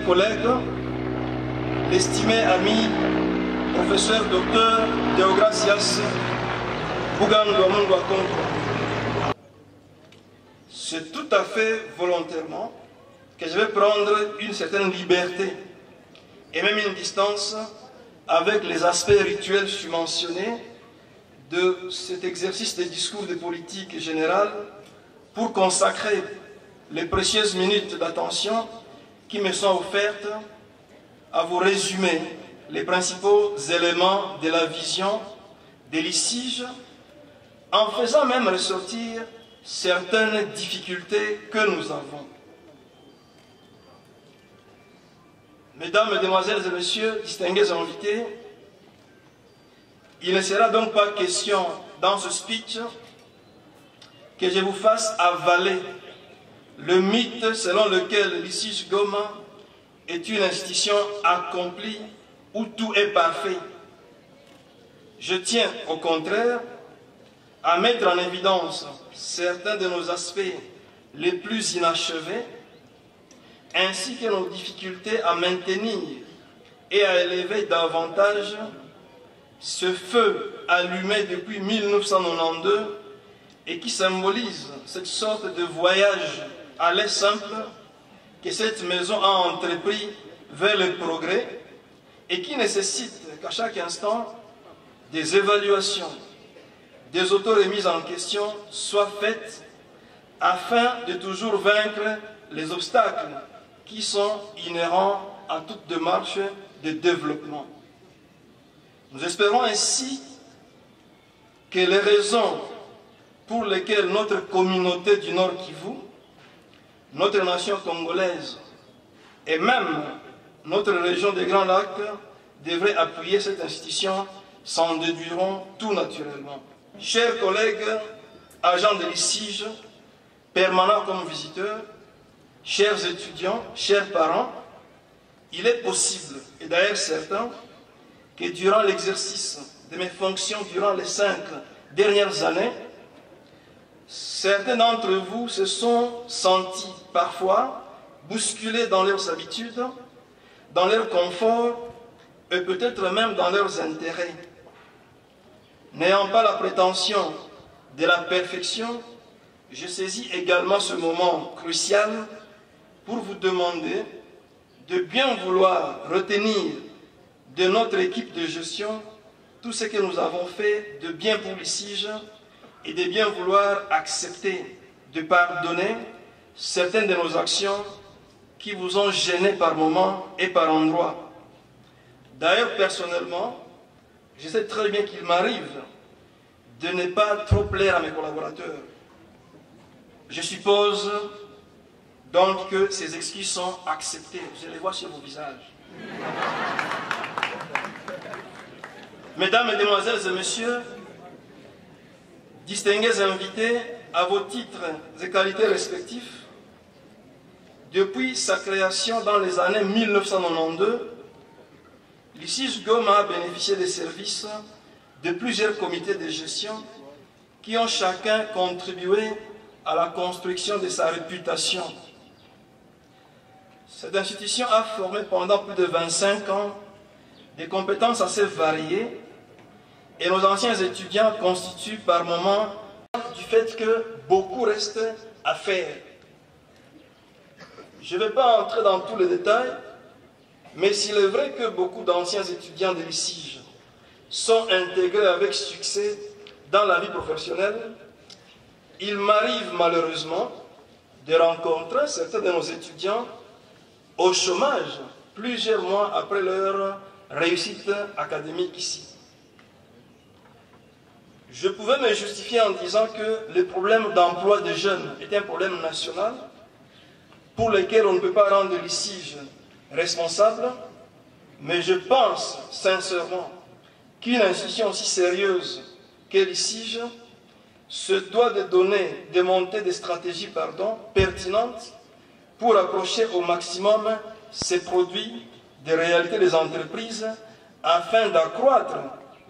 collègue, l'estimé ami, professeur docteur Deogracias Bougan-Douamoun-Douakongo. C'est tout à fait volontairement que je vais prendre une certaine liberté et même une distance avec les aspects rituels subventionnés de cet exercice de discours de politique générale pour consacrer les précieuses minutes d'attention qui me sont offertes à vous résumer les principaux éléments de la vision des litiges en faisant même ressortir certaines difficultés que nous avons. Mesdames, Mesdemoiselles et Messieurs, distingués invités, il ne sera donc pas question dans ce speech que je vous fasse avaler le mythe selon lequel l'ICIJ Goma est une institution accomplie où tout est parfait. Je tiens au contraire à mettre en évidence certains de nos aspects les plus inachevés, ainsi que nos difficultés à maintenir et à élever davantage ce feu allumé depuis 1992 et qui symbolise cette sorte de voyage aller simple que cette maison a entrepris vers le progrès et qui nécessite qu'à chaque instant des évaluations, des auto-remises en question soient faites afin de toujours vaincre les obstacles qui sont inhérents à toute démarche de développement. Nous espérons ainsi que les raisons pour lesquelles notre communauté du Nord Kivu, notre nation congolaise et même notre région des Grands Lacs devraient appuyer cette institution s'en déduiront tout naturellement. Chers collègues, agents de l'ICIJ, permanents comme visiteurs, chers étudiants, chers parents, il est possible, et d'ailleurs certain, que durant l'exercice de mes fonctions durant les 5 dernières années, certains d'entre vous se sont sentis parfois bousculés dans leurs habitudes, dans leur confort et peut-être même dans leurs intérêts. N'ayant pas la prétention de la perfection, je saisis également ce moment crucial pour vous demander de bien vouloir retenir de notre équipe de gestion tout ce que nous avons fait de bien pour l'ICIJ et de bien vouloir accepter de pardonner certaines de nos actions qui vous ont gêné par moments et par endroits. D'ailleurs, personnellement, je sais très bien qu'il m'arrive de ne pas trop plaire à mes collaborateurs. Je suppose donc que ces excuses sont acceptées. Je les vois sur vos visages. Mesdames, Mesdemoiselles et Messieurs, distingués invités à vos titres et qualités respectifs, depuis sa création dans les années 1992, l'ICIJ Goma a bénéficié des services de plusieurs comités de gestion qui ont chacun contribué à la construction de sa réputation. Cette institution a formé pendant plus de 25 ans des compétences assez variées et nos anciens étudiants constituent par moments du fait que beaucoup reste à faire. Je ne vais pas entrer dans tous les détails, mais s'il est vrai que beaucoup d'anciens étudiants de l'ICIJ sont intégrés avec succès dans la vie professionnelle, il m'arrive malheureusement de rencontrer certains de nos étudiants au chômage plusieurs mois après leur réussite académique ici. Je pouvais me justifier en disant que le problème d'emploi des jeunes est un problème national pour lequel on ne peut pas rendre l'ICIJ responsable, mais je pense sincèrement qu'une institution aussi sérieuse que l'ICIJ se doit de donner, de monter des stratégies pertinentes pour approcher au maximum ces produits des réalités des entreprises afin d'accroître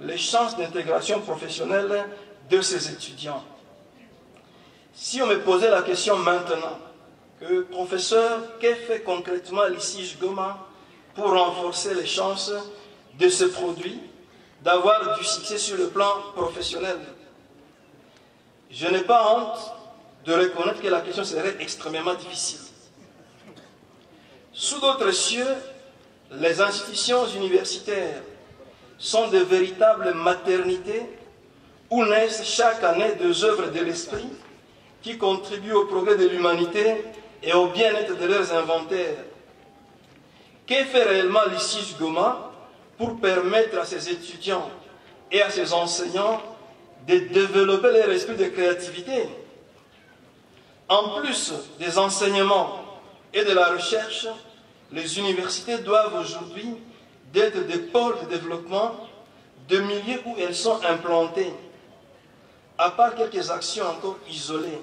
les chances d'intégration professionnelle de ces étudiants. Si on me posait la question maintenant, Professeur, qu'est fait concrètement l'ICIJ Goma pour renforcer les chances de ce produit, d'avoir du succès sur le plan professionnel? Je n'ai pas honte de reconnaître que la question serait extrêmement difficile. Sous d'autres cieux, les institutions universitaires sont de véritables maternités où naissent chaque année des œuvres de l'esprit qui contribuent au progrès de l'humanité et au bien-être de leurs inventaires. Qu'est fait réellement l'ICIJ Goma pour permettre à ses étudiants et à ses enseignants de développer leur esprit de créativité? En plus des enseignements et de la recherche, les universités doivent aujourd'hui être des pôles de développement de milieux où elles sont implantées. À part quelques actions encore isolées,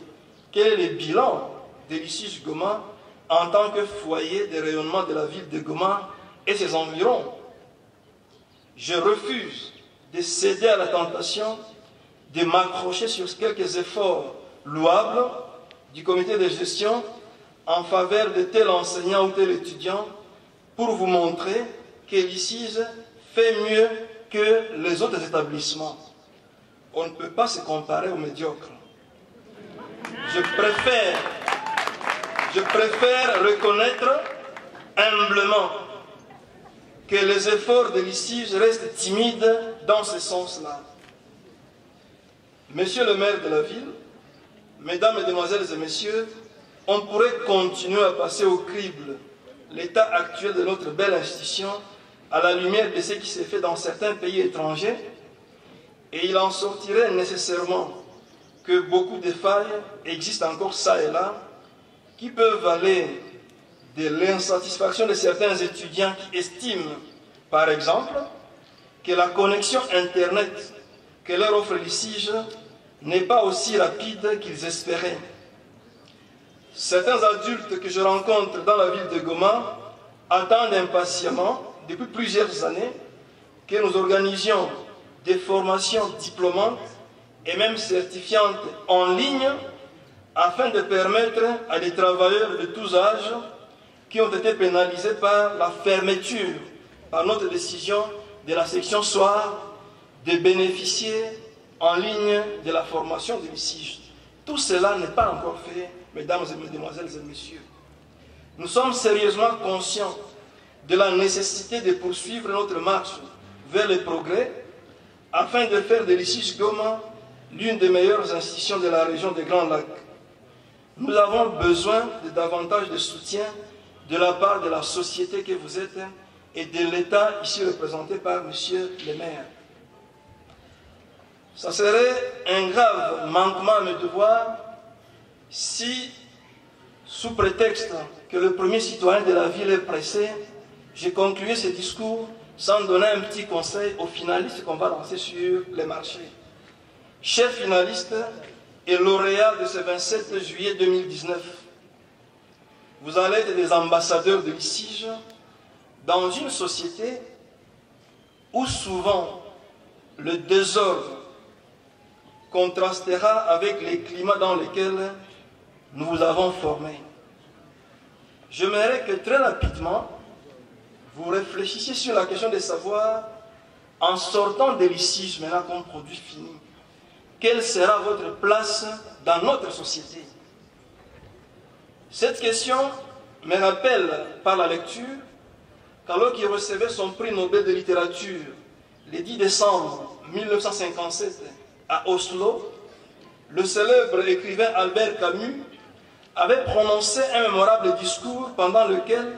quel est le bilan de l'ICIJ Goma en tant que foyer de rayonnement de la ville de Goma et ses environs? Je refuse de céder à la tentation de m'accrocher sur quelques efforts louables du comité de gestion en faveur de tel enseignant ou tel étudiant pour vous montrer que l'ICIJ fait mieux que les autres établissements. On ne peut pas se comparer aux médiocres. Je préfère reconnaître humblement que les efforts de l'ICIJ restent timides dans ce sens-là. Monsieur le maire de la ville, mesdames, mesdemoiselles et messieurs, on pourrait continuer à passer au crible l'état actuel de notre belle institution à la lumière de ce qui s'est fait dans certains pays étrangers, et il en sortirait nécessairement que beaucoup de failles existent encore ça et là, qui peuvent aller de l'insatisfaction de certains étudiants qui estiment, par exemple, que la connexion Internet que leur offre l'ICIJ n'est pas aussi rapide qu'ils espéraient. Certains adultes que je rencontre dans la ville de Goma attendent impatiemment, depuis plusieurs années, que nous organisions des formations diplômantes et même certifiantes en ligne afin de permettre à des travailleurs de tous âges qui ont été pénalisés par la fermeture, par notre décision de la section soir, de bénéficier en ligne de la formation de l'ICIJ. Tout cela n'est pas encore fait, mesdames et mesdemoiselles et messieurs. Nous sommes sérieusement conscients de la nécessité de poursuivre notre marche vers le progrès afin de faire de l'ICIJ Goma l'une des meilleures institutions de la région des Grands Lacs. Nous avons besoin de davantage de soutien de la part de la société que vous êtes et de l'État ici représenté par monsieur le maire. Ça serait un grave manquement à mes devoirs si, sous prétexte que le premier citoyen de la ville est pressé, j'ai conclué ce discours sans donner un petit conseil aux finalistes qu'on va lancer sur les marchés. Chers finalistes et lauréats de ce 27 juillet 2019, vous allez être des ambassadeurs de l'ICIJ dans une société où souvent le désordre contrastera avec les climats dans lesquels nous vous avons formés. J'aimerais que très rapidement, vous réfléchissiez sur la question de savoir, en sortant de l'ICIJ, maintenant comme produit fini, quelle sera votre place dans notre société? Cette question me rappelle par la lecture qu'alors qu'il recevait son prix Nobel de littérature le 10 décembre 1957 à Oslo, le célèbre écrivain Albert Camus avait prononcé un mémorable discours pendant lequel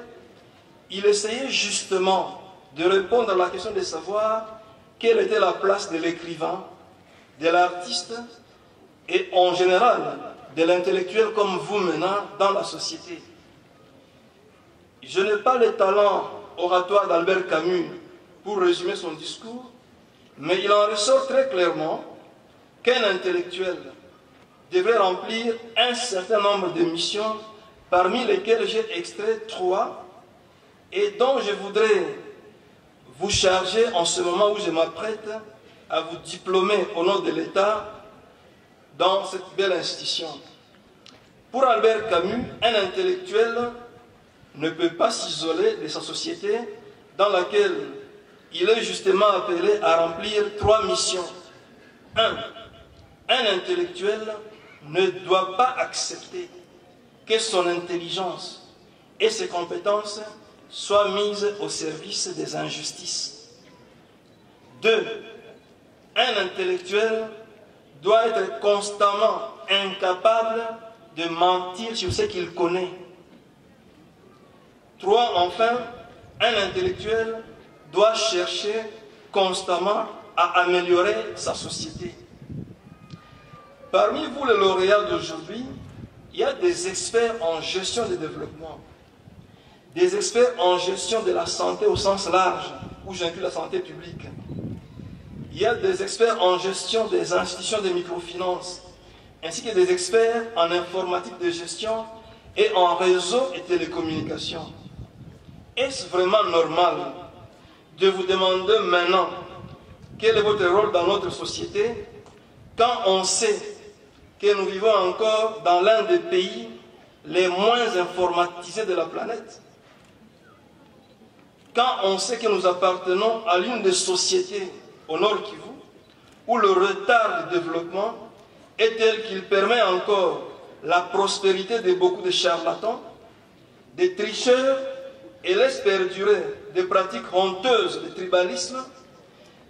il essayait justement de répondre à la question de savoir quelle était la place de l'écrivain, de l'artiste et en général de l'intellectuel comme vous maintenant dans la société. Je n'ai pas le talent oratoire d'Albert Camus pour résumer son discours, mais il en ressort très clairement qu'un intellectuel devrait remplir un certain nombre de missions, parmi lesquelles j'ai extrait 3, et dont je voudrais vous charger en ce moment où je m'apprête à vous diplômer au nom de l'État dans cette belle institution. Pour Albert Camus, un intellectuel ne peut pas s'isoler de sa société dans laquelle il est justement appelé à remplir 3 missions. 1. Un intellectuel ne doit pas accepter que son intelligence et ses compétences soient mises au service des injustices. 2. Un intellectuel doit être constamment incapable de mentir sur ce qu'il connaît. 3. Enfin, un intellectuel doit chercher constamment à améliorer sa société. Parmi vous, les lauréats d'aujourd'hui, il y a des experts en gestion du développement, des experts en gestion de la santé au sens large, où j'inclus la santé publique. Il y a des experts en gestion des institutions de microfinance, ainsi que des experts en informatique de gestion et en réseau et télécommunications. Est-ce vraiment normal de vous demander maintenant quel est votre rôle dans notre société quand on sait que nous vivons encore dans l'un des pays les moins informatisés de la planète? Quand on sait que nous appartenons à l'une des sociétés au Nord Kivu, où le retard de développement est tel qu'il permet encore la prospérité de beaucoup de charlatans, des tricheurs, et laisse perdurer des pratiques honteuses de tribalisme,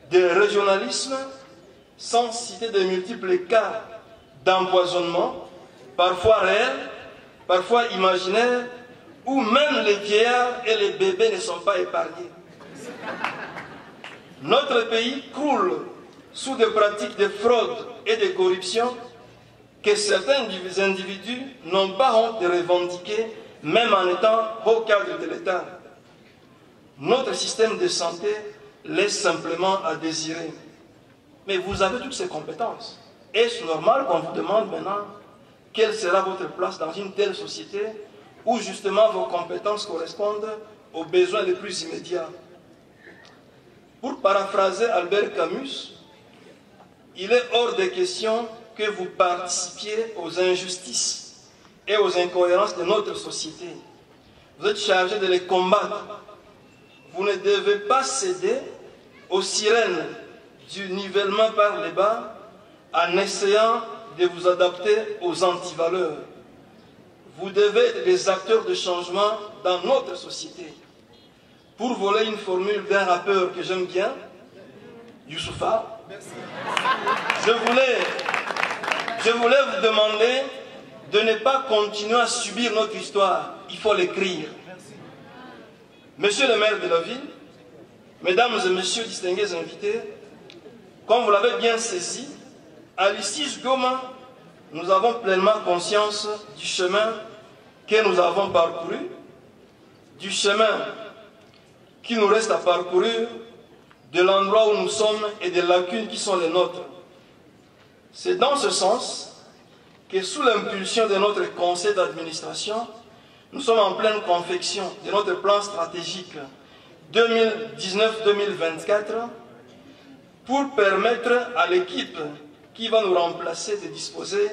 de régionalisme, sans citer de multiples cas d'empoisonnement, parfois réels, parfois imaginaires, où même les vieillards et les bébés ne sont pas épargnés. Notre pays croule sous des pratiques de fraude et de corruption que certains individus n'ont pas honte de revendiquer, même en étant haut cadre de l'État. Notre système de santé laisse simplement à désirer. Mais vous avez toutes ces compétences. Est-ce normal qu'on vous demande maintenant quelle sera votre place dans une telle société où justement vos compétences correspondent aux besoins les plus immédiats? Pour paraphraser Albert Camus, il est hors de question que vous participiez aux injustices et aux incohérences de notre société. Vous êtes chargé de les combattre. Vous ne devez pas céder aux sirènes du nivellement par les bas en essayant de vous adapter aux antivaleurs. Vous devez être des acteurs de changement dans notre société. Pour voler une formule d'un rappeur que j'aime bien, Youssoufa, je voulais vous demander de ne pas continuer à subir notre histoire. Il faut l'écrire. Monsieur le maire de la ville, mesdames et messieurs distingués invités, comme vous l'avez bien saisi, à l'ICIS Goma, nous avons pleinement conscience du chemin que nous avons parcouru, du chemin qui nous reste à parcourir, de l'endroit où nous sommes et des lacunes qui sont les nôtres. C'est dans ce sens que sous l'impulsion de notre conseil d'administration, nous sommes en pleine confection de notre plan stratégique 2019-2024 pour permettre à l'équipe qui va nous remplacer de disposer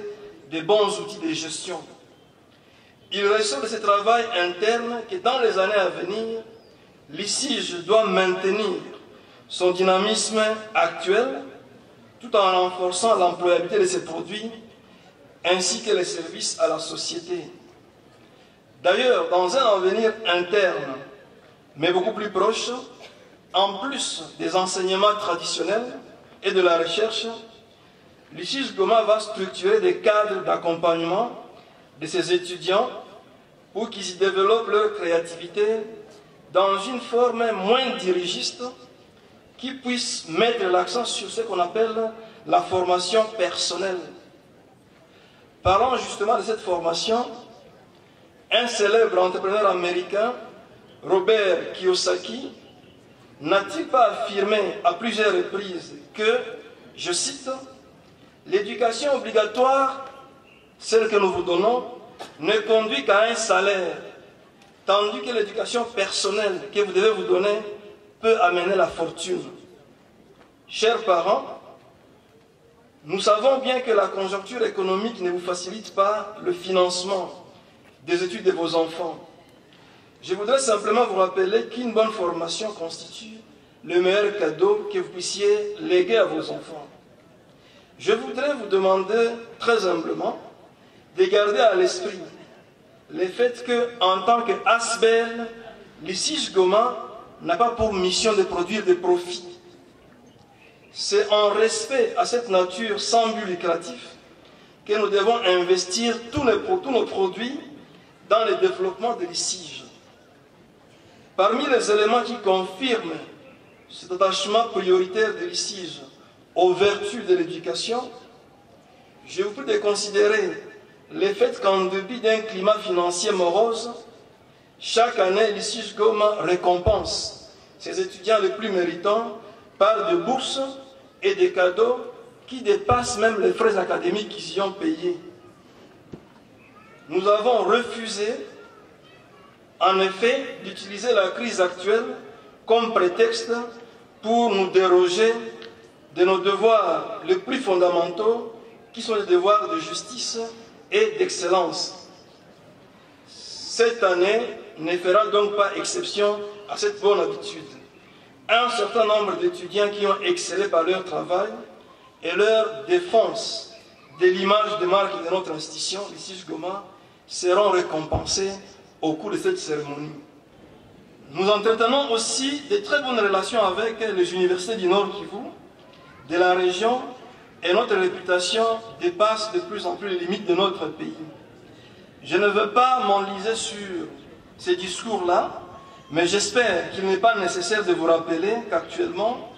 de bons outils de gestion. Il ressort de ce travail interne que dans les années à venir, l'ICIG doit maintenir son dynamisme actuel tout en renforçant l'employabilité de ses produits ainsi que les services à la société. D'ailleurs, dans un avenir interne, mais beaucoup plus proche, en plus des enseignements traditionnels et de la recherche, l'ICIG Goma va structurer des cadres d'accompagnement de ses étudiants pour qu'ils y développent leur créativité dans une forme moins dirigiste qui puisse mettre l'accent sur ce qu'on appelle la formation personnelle. Parlant justement de cette formation, un célèbre entrepreneur américain, Robert Kiyosaki, n'a-t-il pas affirmé à plusieurs reprises que, je cite, « l'éducation obligatoire, celle que nous vous donnons, ne conduit qu'à un salaire, tandis que l'éducation personnelle que vous devez vous donner peut amener la fortune. » Chers parents, Nous savons bien que la conjoncture économique ne vous facilite pas le financement des études de vos enfants. Je voudrais simplement vous rappeler qu'une bonne formation constitue le meilleur cadeau que vous puissiez léguer à vos enfants. Je voudrais vous demander très humblement de garder à l'esprit le fait qu'en tant qu'ASBEL, l'ICIJ Goma n'a pas pour mission de produire des profits. C'est en respect à cette nature sans but lucratif que nous devons investir tous nos produits dans le développement de l'ICIJ. Parmi les éléments qui confirment cet attachement prioritaire de l'ICIJ aux vertus de l'éducation, je vous prie de considérer le fait qu'en dépit d'un climat financier morose, chaque année, l'ICIJ Goma récompense ses étudiants les plus méritants par des bourses et des cadeaux qui dépassent même les frais académiques qu'ils y ont payés. Nous avons refusé, en effet, d'utiliser la crise actuelle comme prétexte pour nous déroger de nos devoirs les plus fondamentaux, qui sont les devoirs de justice et d'excellence. Cette année ne fera donc pas exception à cette bonne habitude. Un certain nombre d'étudiants qui ont excellé par leur travail et leur défense de l'image de marque de notre institution, l'ICIJ Goma, seront récompensés au cours de cette cérémonie. Nous entretenons aussi de très bonnes relations avec les universités du Nord Kivu, de la région, et notre réputation dépasse de plus en plus les limites de notre pays. Je ne veux pas m'enliser sur ces discours-là, mais j'espère qu'il n'est pas nécessaire de vous rappeler qu'actuellement,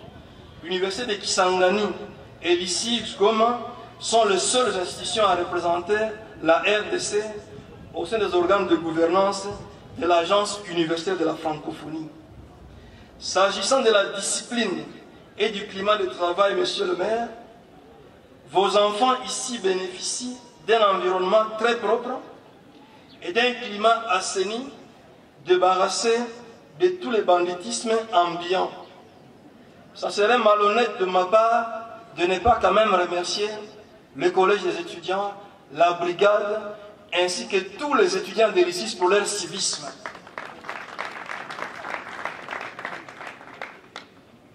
l'université de Kisangani et l'ICIJ Goma sont les seules institutions à représenter la RDC au sein des organes de gouvernance de l'Agence universitaire de la francophonie. S'agissant de la discipline et du climat de travail, monsieur le maire, vos enfants ici bénéficient d'un environnement très propre et d'un climat assaini, débarrassé de tous les banditismes ambiants. Ça serait malhonnête de ma part de ne pas quand même remercier le collège des étudiants, la brigade, ainsi que tous les étudiants de l'ICIJ pour leur civisme.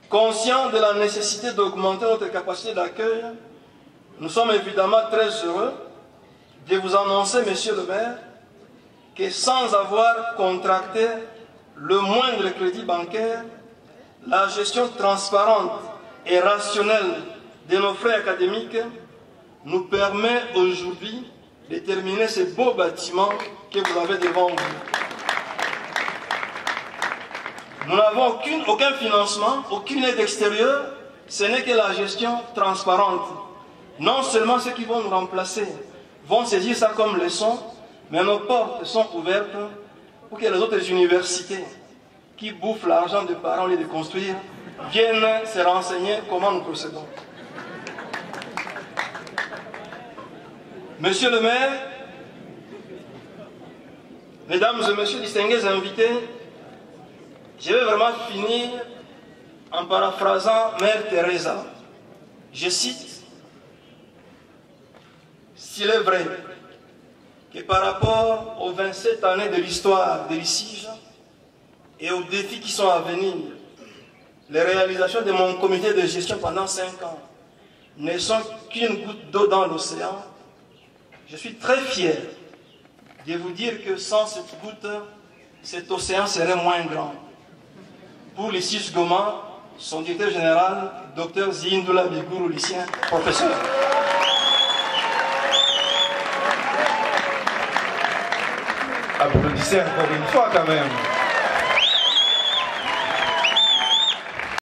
Conscients de la nécessité d'augmenter notre capacité d'accueil, nous sommes évidemment très heureux de vous annoncer, monsieur le maire, que sans avoir contracté le moindre crédit bancaire, la gestion transparente et rationnelle de nos frais académiques nous permet aujourd'hui de terminer ce beau bâtiment que vous avez devant vous. Nous n'avons aucun financement, aucune aide extérieure, ce n'est que la gestion transparente. Non seulement ceux qui vont nous remplacer vont saisir ça comme leçon, mais nos portes sont ouvertes pour que les autres universités qui bouffent l'argent des parents au lieu de construire viennent se renseigner comment nous procédons. Monsieur le maire, mesdames et messieurs distingués invités, je vais vraiment finir en paraphrasant Mère Teresa. Je cite: s'il est vrai que par rapport aux 27 années de l'histoire de l'ICIJ et aux défis qui sont à venir, les réalisations de mon comité de gestion pendant 5 ans ne sont qu'une goutte d'eau dans l'océan, je suis très fier de vous dire que sans cette goutte, cet océan serait moins grand. Pour l'ICIJ Goma, son directeur général, Dr Zindula Biguru, lycéen, professeur. Applaudissez encore une fois quand même.